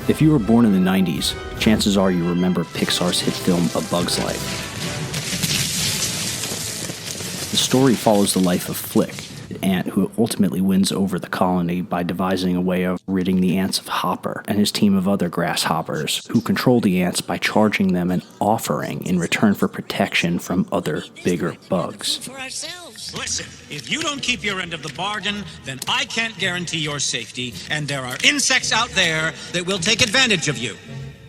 If you were born in the 90s, chances are you remember Pixar's hit film A Bug's Life. The story follows the life of Flick, an ant who ultimately wins over the colony by devising a way of ridding the ants of Hopper and his team of other grasshoppers, who control the ants by charging them an offering in return for protection from other, bigger bugs. For ourselves. Listen, if you don't keep your end of the bargain, then I can't guarantee your safety, and there are insects out there that will take advantage of you.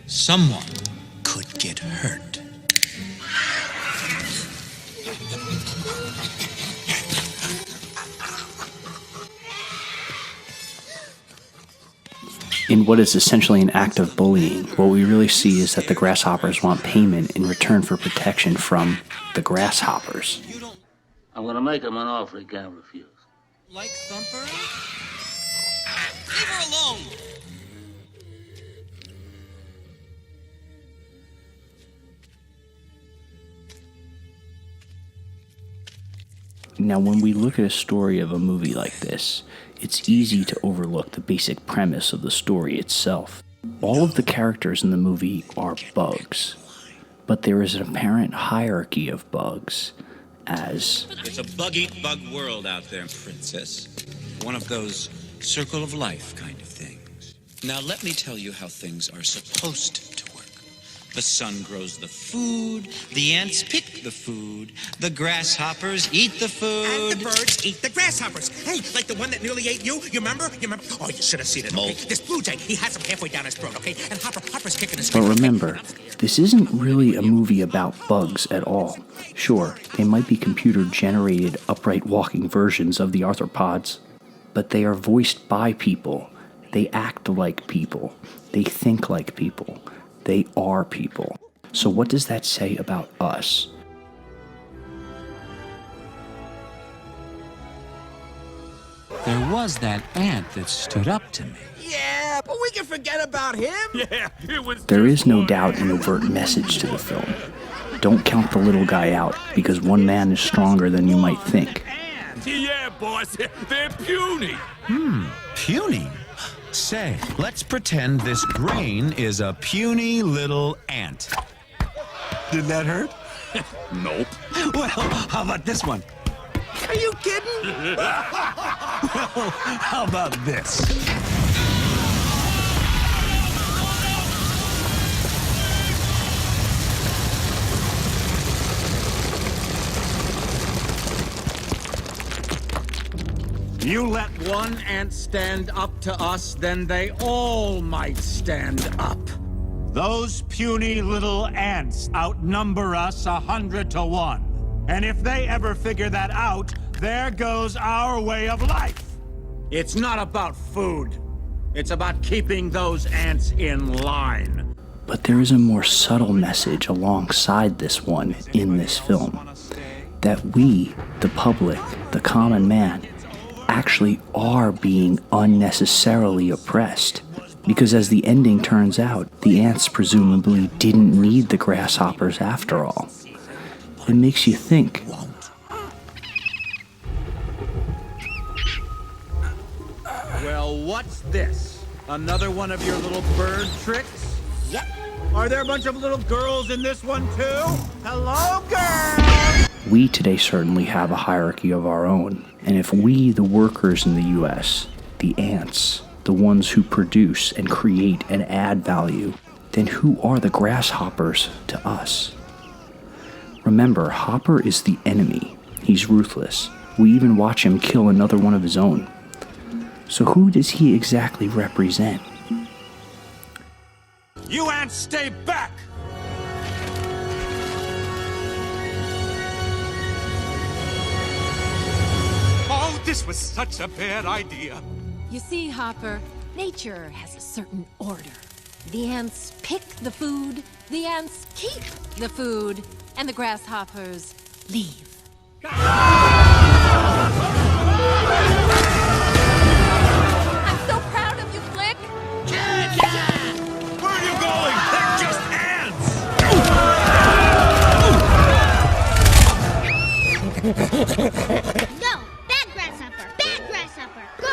Someone could get hurt. In what is essentially an act of bullying, what we really see is that the grasshoppers want payment in return for protection from the grasshoppers. I'm gonna make him an offer he can't refuse. Like Thumper? Leave her alone! Now, when we look at a story of a movie like this, it's easy to overlook the basic premise of the story itself. All of the characters in the movie are bugs, but there is an apparent hierarchy of bugs, as It's a bug-eat-bug world out there, princess. One of those circle of life kind of things. Now let me tell you how things are supposed to work. The sun grows the food, the ants pick the food, the grasshoppers eat the food. And the birds eat the grasshoppers. Hey, like the one that nearly ate you. You remember? Oh, you should have seen it. Okay? This blue jay, he has him halfway down his throat, okay? And Hopper's kicking his But feet. remember, this isn't really a movie about bugs at all. Sure, they might be computer-generated, upright walking versions of the arthropods, but they are voiced by people. They act like people. They think like people. They are people. So what does that say about us? There was that ant that stood up to me. Yeah, but we can forget about him. Yeah, it was. There is no doubt an overt message to the film. Don't count the little guy out, because one man is stronger than you might think. Yeah, boss, they're puny. Puny? Say, let's pretend this grain is a puny little ant. Did that hurt? Nope. Well, how about this one? Are you kidding? Well, how about this? You let one ant stand up to us, then they all might stand up. Those puny little ants outnumber us 100 to 1. And if they ever figure that out, there goes our way of life. It's not about food. It's about keeping those ants in line. But there is a more subtle message alongside this one in this film. That we, the public, the common man, actually are being unnecessarily oppressed. Because as the ending turns out, the ants presumably didn't need the grasshoppers after all. It makes you think. Well, what's this? Another one of your little bird tricks? Yep. Are there a bunch of little girls in this one too? Hello, girls! We today certainly have a hierarchy of our own. And if we, the workers in the US, the ants, the ones who produce and create and add value, then who are the grasshoppers to us? Remember, Hopper is the enemy. He's ruthless. We even watch him kill another one of his own. So who does he exactly represent? You ants stay back! Oh, this was such a bad idea. You see, Hopper, nature has a certain order. The ants pick the food, the ants keep the food, and the grasshoppers leave. I'm so proud of you, Flick! Where are you going? They're just ants. No! Bad grasshopper! Bad grasshopper! Go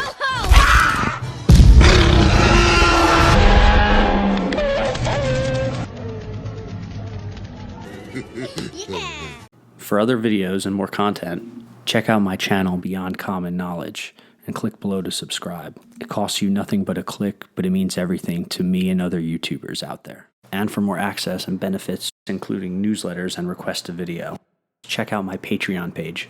For other videos and more content, check out my channel Beyond Common Knowledge and click below to subscribe. It costs you nothing but a click, but it means everything to me and other YouTubers out there. And for more access and benefits, including newsletters and request a video, check out my Patreon page.